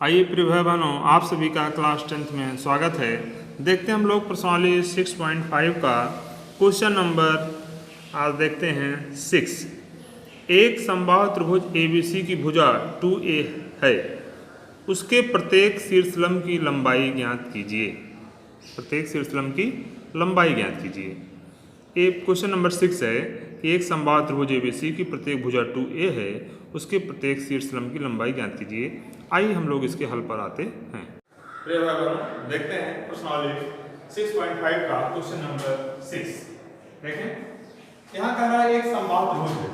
आइए प्रिय भाई बहनों, आप सभी का क्लास 10th में स्वागत है। देखते हैं हम लोग प्रश्नावली 6.5 का क्वेश्चन नंबर आज देखते हैं 6। एक समबाहु त्रिभुज ABC की भुजा 2A है, उसके प्रत्येक शीर्षलंब की लंबाई ज्ञात कीजिए। प्रत्येक शीर्षलंब की लंबाई ज्ञात कीजिए। ये क्वेश्चन नंबर 6 है कि एक समबाहु त्रिभुज ABC की प्रत्येक भुजा 2A है, उसके प्रत्येक शीर्षलंब की लंबाई ज्ञात कीजिए। आइए हम लोग इसके हल पर आते हैं। प्रिय भाई बहनों, देखते हैं प्रश्नावली 6.5 का क्वेश्चन नंबर 6। देखें, यहाँ कह रहा है एक समबाहु त्रिभुज है,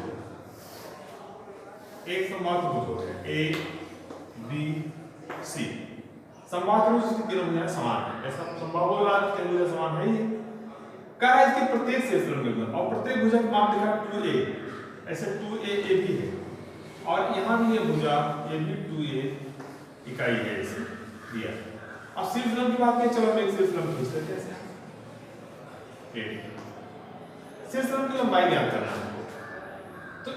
एक समबाहु त्रिभुज है A B C। समबाहु त्रिभुज की तीनों भुजाएं समान है, ऐसा समबाहु बोल रहा है, तीनों भुजाएं समान है। ये कह रहा है इसके प्रत्येक शीर्षलंब और प्रत्येक भुजा का मान लिखा 2A, ऐसे 2A भी है और यहाँ भी ये भुजा ये भी 2A इकाई है, इसे दिया। अब शीर्षलंब की बात करें, चलो हम एक शीर्षलंब खींच लेते हैं। शीर्षलंब की लंबाई ज्ञात करना है तो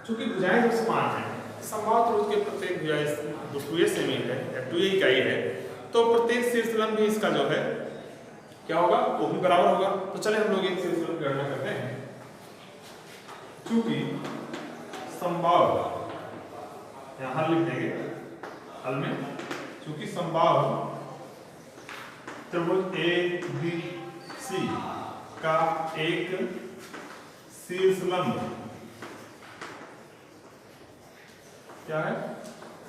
चूंकि भुजाएं जब समान है, समबाहु त्रिभुज के प्रत्येक भुजा 2A सेमी है या 2A इकाई है, तो प्रत्येक शीर्षलंब भी इसका जो है क्या होगा, वो भी बराबर होगा। तो चले हम लोग एक शीर्षलंब की गणना करते हैं। चूंकि समबाहु, यहाँ हल लिख देंगे, हल में चूंकि समबाहु त्रिभुज ABC का एक शीर्षलंब क्या है,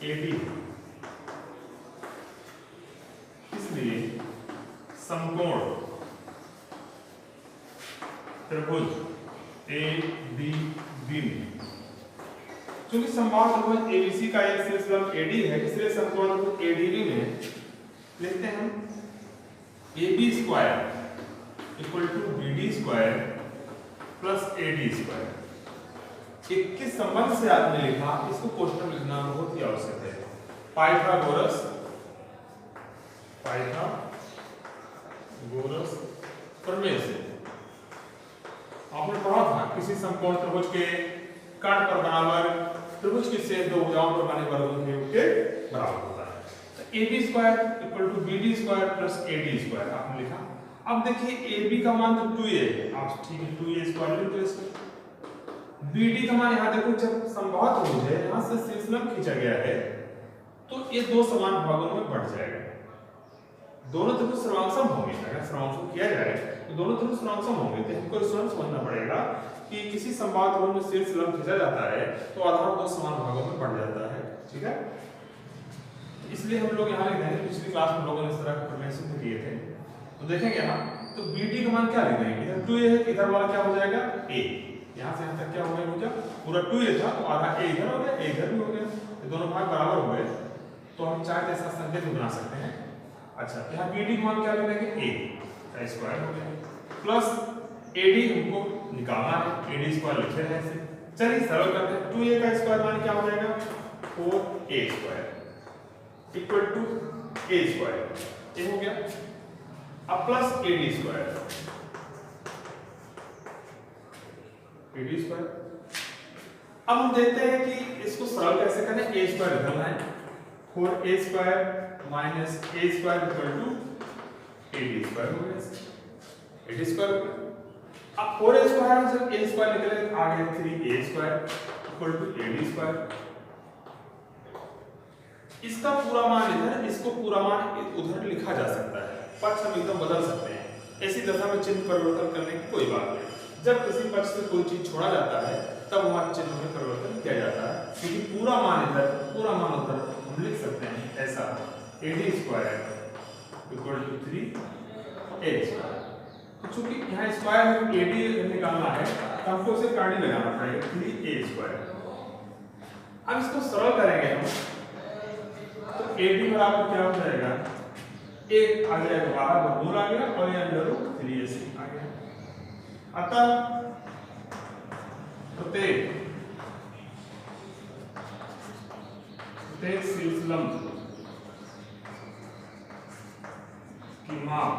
AB, इसलिए समकोण त्रिभुज ABB में, चूंकि समबाहु त्रिभुज ABC का एक शीर्षलंब AD है, इसलिए समकोण त्रिभुज ADB में लिखते हैं हम AB square equal to BD square plus AD square. किस संबंध से आपने लिखा, इसको कोष्ठक में लिखना बहुत ही आवश्यक है। पाइथागोरस प्रमेय से आपने पढ़ा था, किसी समकोण त्रिभुज के कर्ण पर बराबर त्रिभुज की शेष दो भुजाओं पर बने वर्गों के बराबर होता है। तो AB square equal to BD square plus AD square आपने लिखा। अब देखिए AB का मान तो 2A है, आप ठीक है 2A स्क्वायर लिख दो इसको। BD का मान यहाँ देखो, जब समबाहु त्रिभुज है, यहाँ से शीर्षलंब खींचा गया है, तो ये दो समान भागों में बढ़ जाएगा। दोनों त्रिभुज सर्वांगसम होंगे, अगर सर्वांगसम किया जाए तो दोनों त्रिभुज सर्वांगसम होंगे। तो हमको स्वयं समझना पड़ेगा कि किसी समबाहु त्रिभुज में शीर्षलंब खींचा जाता है तो आधार दो समान भागों में बढ़ जाता है, ठीक है। इसलिए हम लोग यहाँ लिख देंगे, पिछली क्लास में लोगों ने इस तरह के प्रमेय सिद्ध किए थे। तो देखेंगे यहाँ, तो BD का मान क्या लिख देंगे, इधर 2A है, इधर वाला क्या हो जाएगा A। यहाँ से यहाँ तक क्या हो गया मुझे, पूरा 2A था तो आधा A इधर हो गया, A इधर भी हो गया, ये दोनों भाग बराबर हो गए। तो हम चाहे ऐसा संकेत बना सकते हैं। अच्छा, यहाँ BD का मान क्या लिख देंगे, A का स्क्वायर हो गया प्लस AD हमको निकालना है, AD स्क्वायर लिखे हैं ऐसे। चलिए सरल करते हैं, 2A का स्क्वायर मान क्या हो जाएगा 4A square equal to A square, ये हो गया। अब plus AD square, AD square. अब हम देखते हैं कि इसको सरल कैसे करें। A स्क्वायर इधर लाएं, 4A square minus A square equal to AD square हो गया, AD स्क्वायर हो गया। अब 4A स्क्वायर जब A स्क्वायर निकले आ गया 3A square equal to AD square. इसका पूरा मान इधर, इसको पूरा मान उधर लिखा जा सकता है, पक्ष हम एकदम बदल सकते हैं। ऐसी दशा में चिन्ह परिवर्तन करने की कोई बात नहीं। जब किसी पक्ष से कोई चीज छोड़ा जाता है तब वहां चिन्ह में परिवर्तन किया जाता है, क्योंकि पूरा मान इधर पूरा मान उधर हम लिख सकते हैं ऐसा, AD square equal to 3A square. तो चूंकि यहाँ स्क्वायर में AD निकालना है तो हमको उसे काटी लगाना पड़ेगा 3A स्क्वायर। अब इसको सरल करेंगे हम, तो AD बराबर क्या हो जाएगा, एक आ जाएगा बाहर वर्गमूल आ गया और ये अंडर रूट 3AC आ गया। अतः प्रत्येक शीर्षलंब की माप,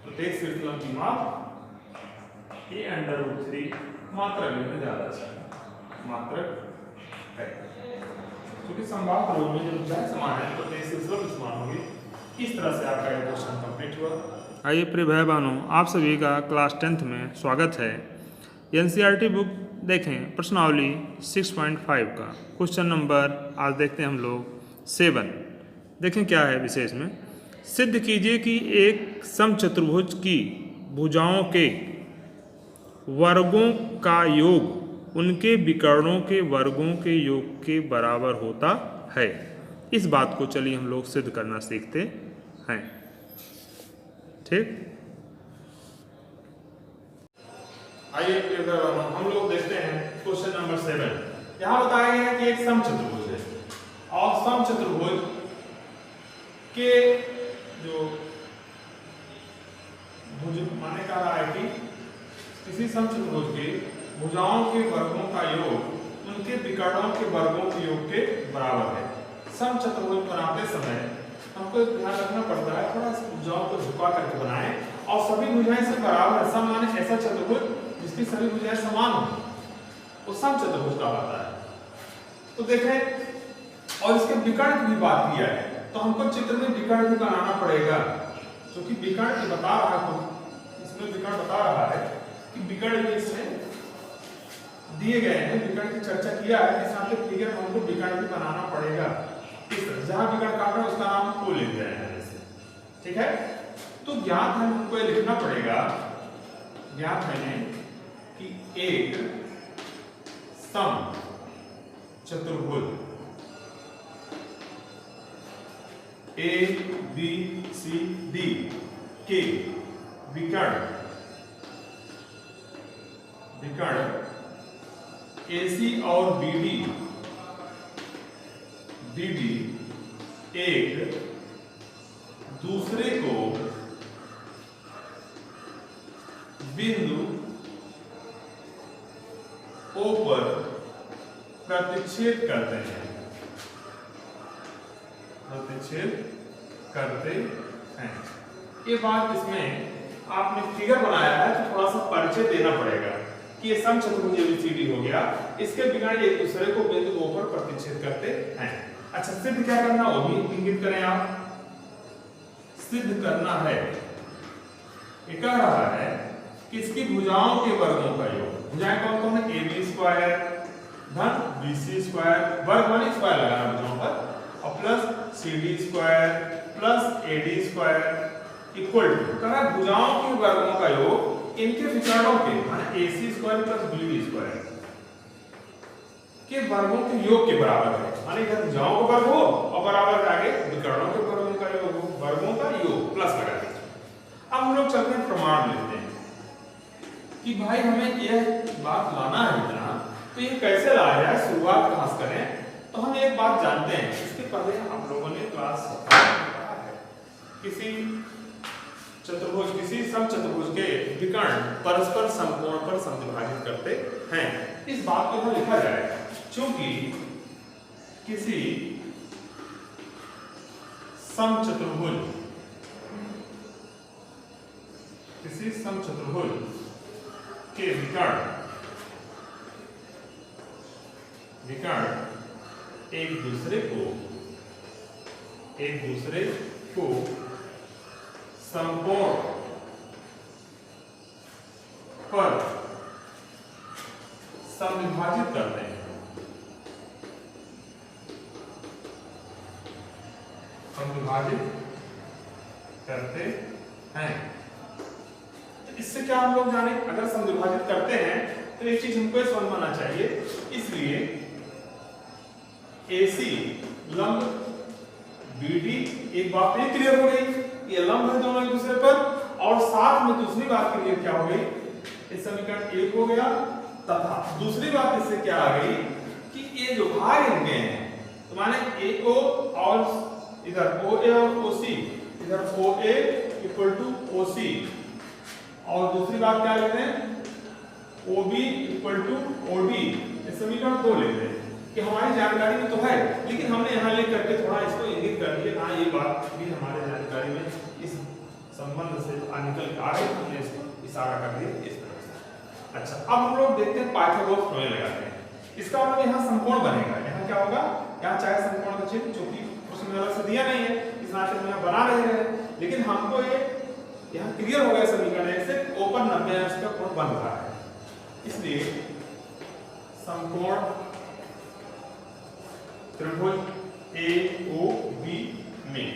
प्रत्येक शीर्षलंब की माप ये अंडर रूट 3 मात्रक में ज्यादा अच्छा मात्रक है। क्योंकि संभाग रूप में जो भुजाएं समान है तो अपने सिलसिलों में समान होंगे। इस तरह से आपका ये क्वेश्चन कंप्लीट हुआ। आइए प्रिय भाई बहनों, आप सभी का क्लास 10th में स्वागत है। एनसीईआरटी बुक देखें, प्रश्नावली 6.5 का क्वेश्चन नंबर आज देखते हैं हम लोग 7। देखें क्या है विशेष में। सिद्ध कीजिए कि एक समचतुर्भुज की भुजाओं के वर्गों का योग उनके विकर्णों के वर्गों के योग के बराबर होता है। इस बात को चलिए हम लोग सिद्ध करना सीखते हैं। ठीक, आइए हम लोग देखते हैं क्वेश्चन नंबर 7। यहाँ बताया गया है कि एक समचतुर्भुज है और समचतुर्भुज के जो भुज माने कह रहा है कि किसी समचतुर्भुज के भुजाओं के वर्गों का योग उनके विकर्णों के वर्गों के योग के बराबर है। समचतुर्भुज बनाते समय हमको ध्यान रखना पड़ता है, थोड़ा सा भुजाओं को झुका करके बनाएं और सभी भुजाएं से बराबर है। सम माने ऐसा चतुर्भुज जिसकी सभी भुजाएं समान हो, वो समचतुर्भुज कहलाता है। तो देखें, और इसके विकर्ण की भी बात किया है तो हमको चित्र में विकर्ण भी बनाना पड़ेगा, क्योंकि विकर्ण बता रहा है, इसमें विकर्ण बता रहा है कि विकर्ण भी इसमें दिए गए हैं। विकर्ण की चर्चा किया है, इस नाम के फिगर में हमको विकर्ण भी बनाना पड़ेगा। इस तरह जहां विकर्ण काट रहा है उसका नाम को ले दिया है जैसे। ठीक है, तो ज्ञात है हमको ये लिखना पड़ेगा, ज्ञात है कि एक सम चतुर्भुज ए बी सी डी के विकर्ण AC और BD एक दूसरे को बिंदु O पर प्रतिच्छेद करते हैं, ये बात इसमें आपने फिगर बनाया है तो थोड़ा सा परिचय देना पड़ेगा कि ये समचतुर्भुज ABCD हो गया, इसके विकर्ण एक दूसरे को बिंदु O पर प्रतिच्छेद करते हैं। अच्छा, सिद्ध क्या करना वो भी इंगित करें आप। सिद्ध करना है, ये कह रहा है कि इसकी भुजाओं के वर्गों का योग, भुजाएं कौन कौन है, AB स्क्वायर धन BC स्क्वायर, वर्ग माने स्क्वायर लगाना भुजाओं पर, और plus CD square plus AD square equal to करा भुजाओं के वर्गों का योग इनके विकर्णों के माने AC square plus BD square के वर्गों के योग के बराबर है। माने इधर भुजाओं का वर्ग हो और बराबर आगे विकर्णों के वर्गों का योग हो, वर्गों का योग प्लस लगा दीजिए। अब हम लोग चलते हैं प्रमाण लेते हैं कि भाई हमें यह बात लाना है इतना, तो ये कैसे लाया जाए, शुरुआत कहां से करें। तो हम एक बात जानते हैं, इसके पहले हम लोगों ने क्लास पढ़ा है, किसी चतुर्भुज किसी समचतुर्भुज के विकर्ण परस्पर समकोण पर समद्विभाजित करते हैं। इस बात को यहां लिखा जाए, क्योंकि किसी समचतुर्भुज के विकर्ण एक दूसरे को समकोण पर समविभाजित करते हैं, तो इससे क्या हम लोग जाने, अगर समविभाजित करते हैं तो एक चीज हमको समझ में आना चाहिए। इसलिए AC लंब BD, एक बात ये क्लियर हो गई, ये लंब है दोनों एक दूसरे पर, और साथ में दूसरी बात क्लियर क्या हो गई, इस समीकरण एक हो गया, तथा दूसरी बात इससे क्या आ गई कि ये जो भाग इनके हैं, तो माने AO और इधर OA और OC, इधर OA इक्वल टू OC, और दूसरी बात क्या लेते हैं, OB इक्वल टू OD। इस समीकरण दो लेते हैं कि हमारी जानकारी में तो है, लेकिन हमने यहाँ लिख करके थोड़ा इसको इंगित कर दिया, हाँ ये बात भी हमारे जानकारी में इस संबंध से निकल आ रही, हमने इसको इशारा कर दिया इस तरह से। अच्छा, अब हम लोग देखते हैं पाइथागोरस प्रमेय लगाते हैं। इसका मतलब यहाँ समकोण बनेगा, यहाँ क्या होगा, यहाँ चाहे समकोण का चिन्ह जो कि प्रश्न में अलग से दिया नहीं है, इस नाते हम यहाँ बना नहीं रहे, लेकिन हमको ये यहाँ क्लियर हो गया समीकरण से ओपन 90 अंश का कोण बन रहा है, इसलिए समकोण त्रिभुज AOB में।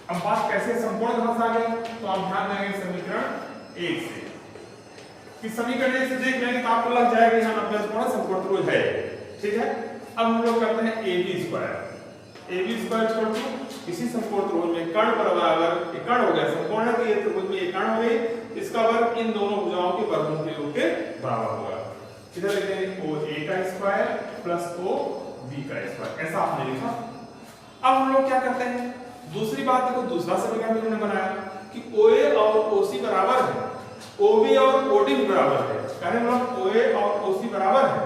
अब बात कैसे समकोण कहां से आ गया, तो आप ध्यान देंगे समीकरण 1 से कि समीकरण 1 से देख लेंगे तो आपको लग जाएगा यहाँ 90 अंश कोण समकोण त्रिभुज है, ठीक है। अब हम लोग करते हैं AB स्क्वायर किसी समकोण त्रिभुज में कर्ण पर बराबर एक कर्ण हो गया, समकोण है तो ये त्रिभुज में एक कर्ण हो गई, इसका वर्ग इन दोनों भुजाओं के वर्गों के योग के बराबर होगा। इधर लिखते हैं OA का स्क्वायर प्लस OB का स्क्वायर, ऐसा आपने लिखा। अब हम लोग क्या करते हैं, दूसरी बात देखो, दूसरा समीकरण हमने बनाया कि OA और OC बराबर है, OB और OD भी बराबर है, कहने मतलब OA और OC बराबर है,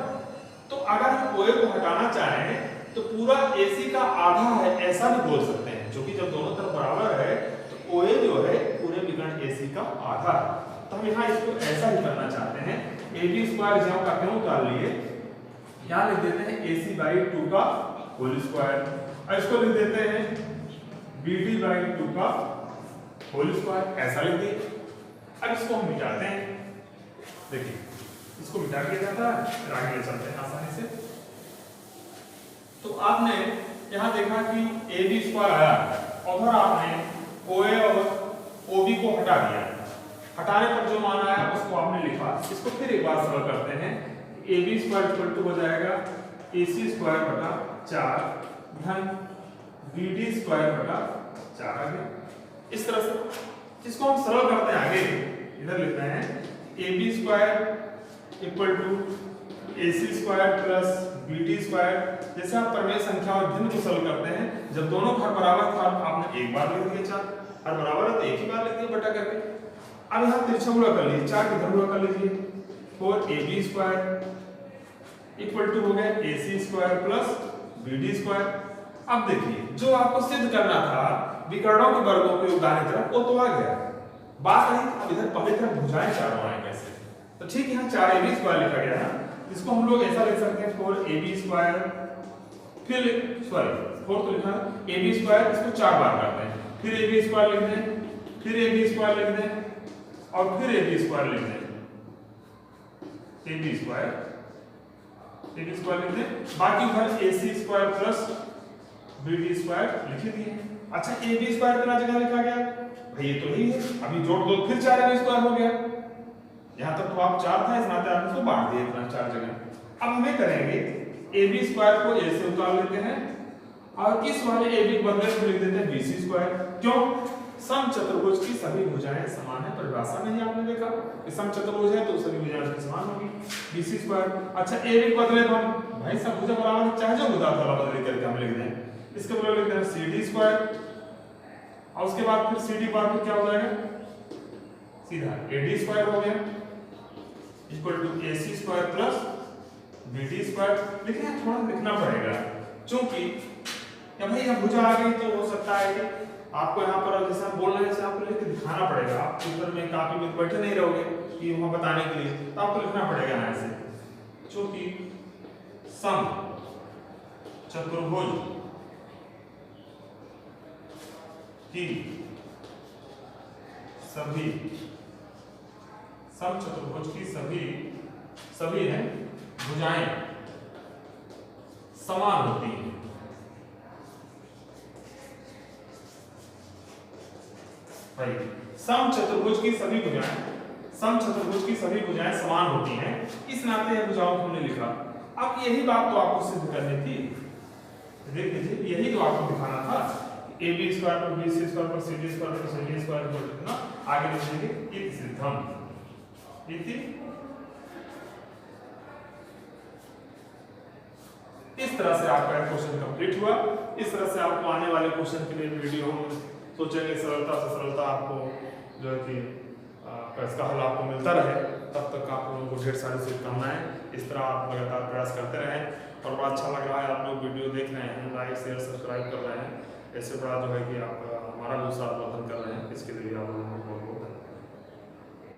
तो अगर हम OA को हटाना चाहें तो पूरा AC का आधा है ऐसा भी बोल सकते हैं, जो कि जब दोनों तरफ बराबर है तो OA जो है पूरे विकर्ण AC का आधा है, तो हम यहाँ इसको ऐसा ही करना चाहते हैं। AB स्क्वायर ज्यों का त्यों उतार लिए, यहाँ लिख देते हैं AC/2 का होल स्क्वायर, और इसको लिख देते हैं BD/2 का होल स्क्वायर, ऐसा लिख दिए। अब इसको हम मिटाते हैं, देखिए इसको मिटा दिया जाता है, फिर आगे चलते हैं आसानी से। तो आपने यहाँ देखा कि AB स्क्वायर आया और फिर आपने OA और OB को हटा दिया, हटाने पर जो मान आया उसको आपने लिखा। इसको फिर एक बार सरल करते हैं, AB स्क्वायर हो जाएगा AC स्क्वायर बटा 4 धन BD स्क्वायर बटा 4 आ गया। इस तरह से इसको हम सरल करते हैं आगे, इधर लिखते हैं AB square equal to AC square plus BD square. जैसे आप प्रमेय संख्या और भिन्न को सरल करते हैं, जब दोनों हर बराबर था आपने एक बार लिख दिया 4, हर बराबर है तो एक ही बार लिख दिया बटा करके। अब यहाँ तिरछा गुणा कर लीजिए, 4 की धन गुणा कर लीजिए, 4AB स्क्वायर इक्वल टू हो गया AC square plus BD square. अब देखिए जो आपको सिद्ध करना था विकर्णों के वर्गों के दाहिनी तरफ वो तो आ गया, बात रही अब इधर पहले तरफ भुजाएं चारों आए कैसे, तो ठीक यहाँ 4AB स्क्वायर लिखा गया है, इसको हम लोग ऐसा लिख सकते हैं 4AB स्क्वायर, फिर सॉरी 4 तो लिखा AB स्क्वायर, इसको 4 बार करते हैं, फिर AB स्क्वायर लिख दें, फिर AB स्क्वायर लिख दें और फिर AB स्क्वायर लिख दें, AB स्क्वायर लिख दें, बाकी उधर AC square plus BD square लिख दिए। अच्छा AB स्क्वायर कितना जगह लिखा गया भाई, ये तो यही है, अभी जोड़ दो फिर 4AB स्क्वायर हो गया, यहाँ तक तो आप 4 था, इस नाते आपने इसको बांट दिया इतना 4 जगह। अब हमें करेंगे AB स्क्वायर को A से उतार लेते हैं और इस वाले AB के बदले में लिख देते हैं BC स्क्वायर। क्यों, समचतुर्भुज की सभी भुजाएं समान है, परिभाषा में ही आपने देखा कि समचतुर्भुज है तो सभी भुजाएं उसकी समान होगी, BC स्क्वायर। अच्छा AB के बदले तो हम भाई सब भुजा बराबर है, चाहे जो भुजा वाला बदली करके हम लिख दें, इसके बदले लिखते हैं CD स्क्वायर और उसके बाद फिर CD बाद फिर क्या हो जाएगा, सीधा AD स्क्वायर हो गया equal to AC square plus BD square. लेकिन थोड़ा लिखना पड़ेगा क्योंकि या भाई यहाँ भुजा आ गई तो हो सकता है कि आपको यहाँ पर जैसे हम बोल रहे हैं आपको लिख के दिखाना पड़ेगा, आप उधर में काफी में बैठे नहीं रहोगे कि वहां बताने के लिए, तो आपको लिखना पड़ेगा यहाँ से, क्योंकि सम चतुर्भुज की सभी समचतुर्भुज की सभी हैं भुजाएं समान होती हैं। भाई समचतुर्भुज की सभी भुजाएं समान होती हैं, इस नाते यह भुजाओं को हमने लिखा। अब यही बात तो आपको सिद्ध करनी थी, देख लीजिए यही तो आपको दिखाना था, AB स्क्वायर पर BC स्क्वायर पर CD स्क्वायर पर CD स्क्वायर पर कितना आगे लिखेंगे इति सिद्धम, इति इस तरह से आपका क्वेश्चन कंप्लीट हुआ। इस तरह से आपको आने वाले क्वेश्चन के लिए वीडियो हम सोचेंगे सरलता से सरलता आपको जो है कि इसका हल आपको मिलता रहे, तब तक आप लोगों को ढेर सारी शुभकामनाएं। इस तरह आप लगातार प्रयास करते रहें और बड़ा अच्छा लग रहा है आप लोग वीडियो देख रहे हैं, लाइक शेयर सब्सक्राइब कर रहे हैं, ऐसे बड़ा जो है कि आप हमारा दूसरा वर्धन कर रहे हैं, इसके लिए आप